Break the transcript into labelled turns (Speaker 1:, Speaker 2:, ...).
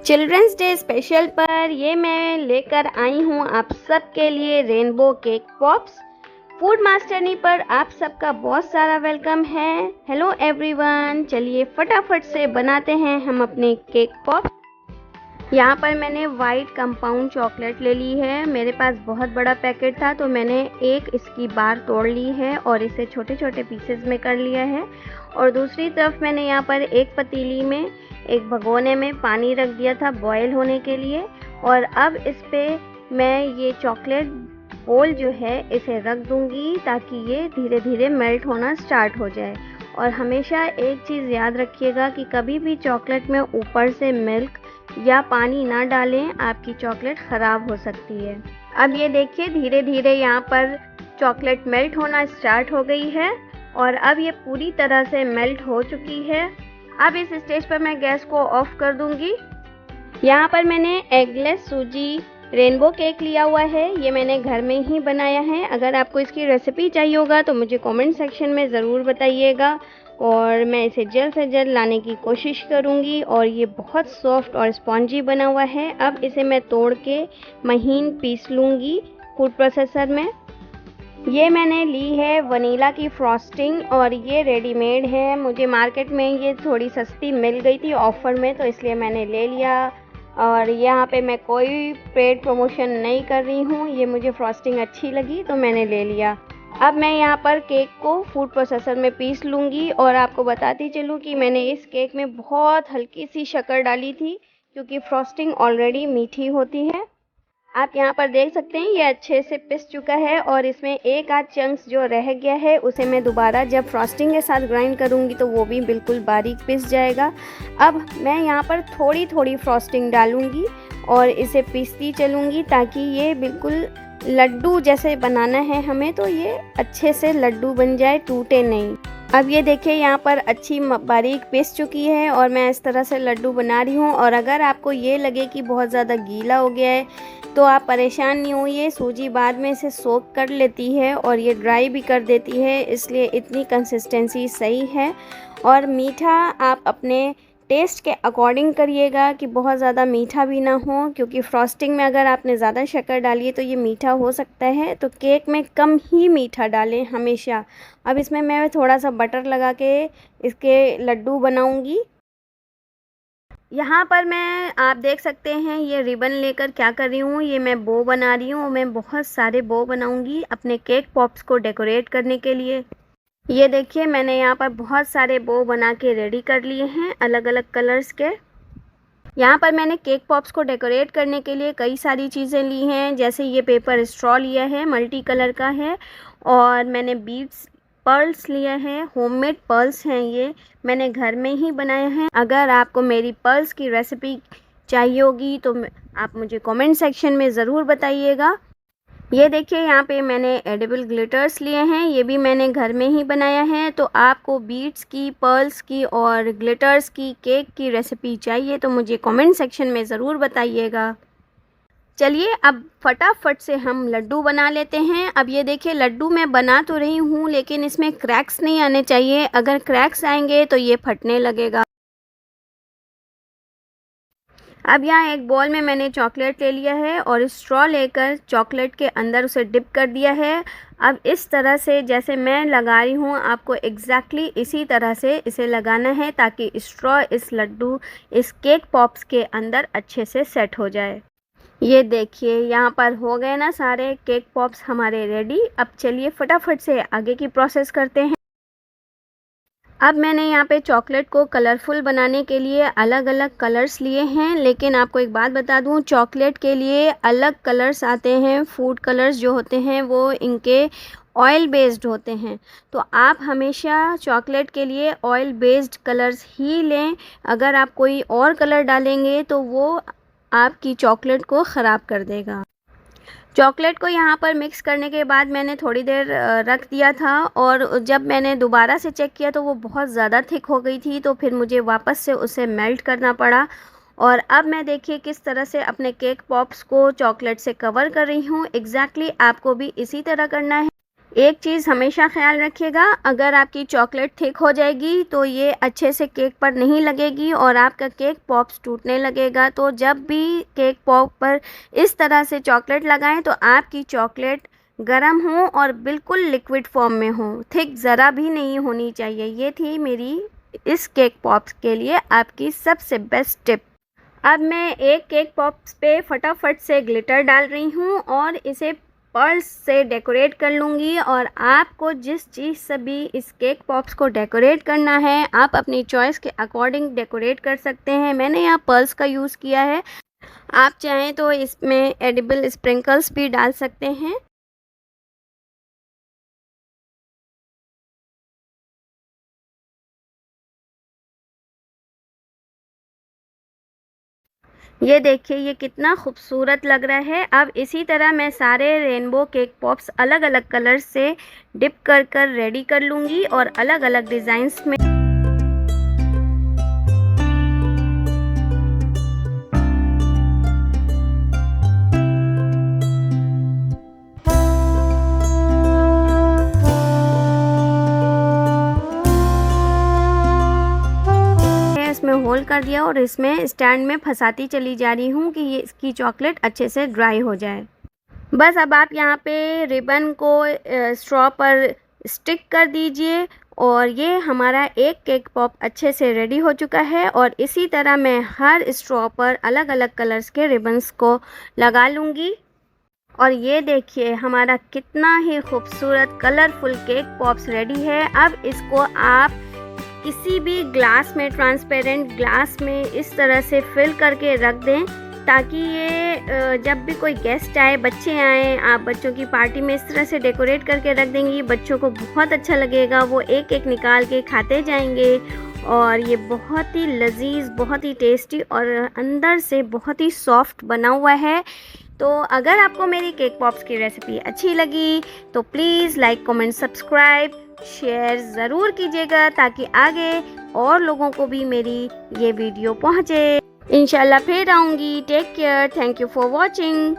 Speaker 1: Children's day special पर ये मैं लेकर आई हूँ आप सबके लिए रेनबो केक पॉप्स। फूड मास्टरनी पर आप सबका बहुत सारा वेलकम है। हेलो एवरीवन, चलिए फटाफट से बनाते हैं हम अपने केक पॉप्स। यहाँ पर मैंने वाइट कंपाउंड चॉकलेट ले ली है। मेरे पास बहुत बड़ा पैकेट था तो मैंने एक इसकी बार तोड़ ली है और इसे छोटे छोटे पीसेस में कर लिया है। और दूसरी तरफ मैंने यहाँ पर एक पतीली में एक भगोने में पानी रख दिया था बॉयल होने के लिए। और अब इस पे मैं ये चॉकलेट बोल जो है इसे रख दूँगी ताकि ये धीरे धीरे मेल्ट होना स्टार्ट हो जाए। और हमेशा एक चीज़ याद रखिएगा कि कभी भी चॉकलेट में ऊपर से मिल्क या पानी ना डालें, आपकी चॉकलेट ख़राब हो सकती है। अब ये देखिए धीरे धीरे यहाँ पर चॉकलेट मेल्ट होना स्टार्ट हो गई है और अब ये पूरी तरह से मेल्ट हो चुकी है। अब इस स्टेज पर मैं गैस को ऑफ कर दूंगी। यहाँ पर मैंने एगलेस सूजी रेनबो केक लिया हुआ है। ये मैंने घर में ही बनाया है। अगर आपको इसकी रेसिपी चाहिए होगा तो मुझे कमेंट सेक्शन में ज़रूर बताइएगा और मैं इसे जल्द से जल्द लाने की कोशिश करूँगी। और ये बहुत सॉफ्ट और स्पॉन्जी बना हुआ है। अब इसे मैं तोड़ के महीन पीस लूँगी फूड प्रोसेसर में। ये मैंने ली है वनीला की फ्रॉस्टिंग और ये रेडीमेड है। मुझे मार्केट में ये थोड़ी सस्ती मिल गई थी ऑफ़र में, तो इसलिए मैंने ले लिया। और यहाँ पे मैं कोई पेड प्रमोशन नहीं कर रही हूँ, ये मुझे फ्रॉस्टिंग अच्छी लगी तो मैंने ले लिया। अब मैं यहाँ पर केक को फूड प्रोसेसर में पीस लूँगी। और आपको बताती चलूँ कि मैंने इस केक में बहुत हल्की सी शक्कर डाली थी क्योंकि फ्रॉस्टिंग ऑलरेडी मीठी होती है। आप यहाँ पर देख सकते हैं ये अच्छे से पिस चुका है और इसमें एक आध चंक्स जो रह गया है उसे मैं दोबारा जब फ्रॉस्टिंग के साथ ग्राइंड करूँगी तो वो भी बिल्कुल बारीक पिस जाएगा। अब मैं यहाँ पर थोड़ी थोड़ी फ्रॉस्टिंग डालूँगी और इसे पीसती चलूँगी ताकि ये बिल्कुल लड्डू जैसे बनाना है हमें, तो ये अच्छे से लड्डू बन जाए, टूटे नहीं। अब ये देखिए यहाँ पर अच्छी बारीक पिस चुकी है और मैं इस तरह से लड्डू बना रही हूँ। और अगर आपको ये लगे कि बहुत ज़्यादा गीला हो गया है तो आप परेशान नहीं होइए, सूजी बाद में इसे सोक कर लेती है और ये ड्राई भी कर देती है, इसलिए इतनी कंसिस्टेंसी सही है। और मीठा आप अपने टेस्ट के अकॉर्डिंग करिएगा कि बहुत ज़्यादा मीठा भी ना हो, क्योंकि फ्रॉस्टिंग में अगर आपने ज़्यादा शक्कर डाली है तो ये मीठा हो सकता है। तो केक में कम ही मीठा डालें हमेशा। अब इसमें मैं थोड़ा सा बटर लगा के इसके लड्डू बनाऊंगी। यहाँ पर मैं आप देख सकते हैं ये रिबन लेकर क्या कर रही हूँ, ये मैं बो बना रही हूँ। मैं बहुत सारे बो बनाऊंगी अपने केक पॉप्स को डेकोरेट करने के लिए। ये देखिए मैंने यहाँ पर बहुत सारे बो बना के रेडी कर लिए हैं अलग अलग कलर्स के। यहाँ पर मैंने केक पॉप्स को डेकोरेट करने के लिए कई सारी चीज़ें ली हैं, जैसे ये पेपर स्ट्रॉ लिया है, मल्टी कलर का है। और मैंने बीड्स पर्ल्स लिए हैं, होममेड पर्ल्स हैं, ये मैंने घर में ही बनाए हैं। अगर आपको मेरी पर्ल्स की रेसिपी चाहिए होगी तो आप मुझे कमेंट सेक्शन में ज़रूर बताइएगा। ये देखिए यहाँ पे मैंने एडिबल ग्लिटर्स लिए हैं, ये भी मैंने घर में ही बनाया है। तो आपको बीड्स की, पर्ल्स की और ग्लिटर्स की केक की रेसिपी चाहिए तो मुझे कमेंट सेक्शन में ज़रूर बताइएगा। चलिए अब फटाफट से हम लड्डू बना लेते हैं। अब ये देखिए लड्डू मैं बना तो रही हूँ लेकिन इसमें क्रैक्स नहीं आने चाहिए, अगर क्रैक्स आएंगे तो ये फटने लगेगा। अब यहाँ एक बॉल में मैंने चॉकलेट ले लिया है और स्ट्रॉ लेकर चॉकलेट के अंदर उसे डिप कर दिया है। अब इस तरह से जैसे मैं लगा रही हूँ आपको एग्जैक्टली इसी तरह से इसे लगाना है ताकि स्ट्रॉ इस लड्डू इस केक पॉप्स के अंदर अच्छे से सेट हो जाए। ये देखिए यहाँ पर हो गए ना सारे केक पॉप्स हमारे रेडी। अब चलिए फटाफट से आगे की प्रोसेस करते हैं। अब मैंने यहाँ पे चॉकलेट को कलरफुल बनाने के लिए अलग अलग कलर्स लिए हैं, लेकिन आपको एक बात बता दूँ चॉकलेट के लिए अलग कलर्स आते हैं। फूड कलर्स जो होते हैं वो इनके ऑयल बेस्ड होते हैं, तो आप हमेशा चॉकलेट के लिए ऑयल बेस्ड कलर्स ही लें। अगर आप कोई और कलर डालेंगे तो वो आपकी चॉकलेट को ख़राब कर देगा। चॉकलेट को यहाँ पर मिक्स करने के बाद मैंने थोड़ी देर रख दिया था और जब मैंने दोबारा से चेक किया तो वो बहुत ज़्यादा थिक हो गई थी, तो फिर मुझे वापस से उसे मेल्ट करना पड़ा। और अब मैं देखिए किस तरह से अपने केक पॉप्स को चॉकलेट से कवर कर रही हूँ। एग्जैक्टली आपको भी इसी तरह करना है। एक चीज़ हमेशा ख़्याल रखिएगा, अगर आपकी चॉकलेट थिक हो जाएगी तो ये अच्छे से केक पर नहीं लगेगी और आपका केक पॉप्स टूटने लगेगा। तो जब भी केक पॉप पर इस तरह से चॉकलेट लगाएं तो आपकी चॉकलेट गरम हो और बिल्कुल लिक्विड फॉर्म में हो, थिक ज़रा भी नहीं होनी चाहिए। ये थी मेरी इस केक पॉप्स के लिए आपकी सबसे बेस्ट टिप। अब मैं एक केक पॉप्स पे फटाफट से ग्लिटर डाल रही हूँ और इसे पर्ल्स से डेकोरेट कर लूँगी। और आपको जिस चीज़ से भी इस केक पॉप्स को डेकोरेट करना है आप अपनी चॉइस के अकॉर्डिंग डेकोरेट कर सकते हैं। मैंने यहाँ पर्ल्स का यूज़ किया है, आप चाहें तो इसमें एडिबल स्प्रिंकल्स भी डाल सकते हैं। ये देखिए ये कितना खूबसूरत लग रहा है। अब इसी तरह मैं सारे रेनबो केक पॉप्स अलग अलग कलर से डिप कर कर रेडी कर लूँगी और अलग अलग डिज़ाइंस में। इसमें होल कर दिया और इसमें स्टैंड में फंसाती चली जा रही हूँ कि ये इसकी चॉकलेट अच्छे से ड्राई हो जाए। बस अब आप यहाँ पे रिबन को स्ट्रॉ पर स्टिक कर दीजिए और ये हमारा एक केक पॉप अच्छे से रेडी हो चुका है। और इसी तरह मैं हर स्ट्रॉ पर अलग अलग कलर्स के रिबन्स को लगा लूँगी। और ये देखिए हमारा कितना ही खूबसूरत कलरफुल केक पॉप्स रेडी है। अब इसको आप किसी भी ग्लास में, ट्रांसपेरेंट ग्लास में इस तरह से फिल करके रख दें ताकि ये जब भी कोई गेस्ट आए, बच्चे आएँ, आप बच्चों की पार्टी में इस तरह से डेकोरेट करके रख देंगी, बच्चों को बहुत अच्छा लगेगा, वो एक एक निकाल के खाते जाएंगे। और ये बहुत ही लजीज, बहुत ही टेस्टी और अंदर से बहुत ही सॉफ्ट बना हुआ है। तो अगर आपको मेरी केक पॉप्स की रेसिपी अच्छी लगी तो please like, comment, subscribe, share ज़रूर कीजिएगा ताकि आगे और लोगों को भी मेरी ये वीडियो पहुँचे। इंशाल्लाह फिर आऊँगी। Take care, thank you for watching.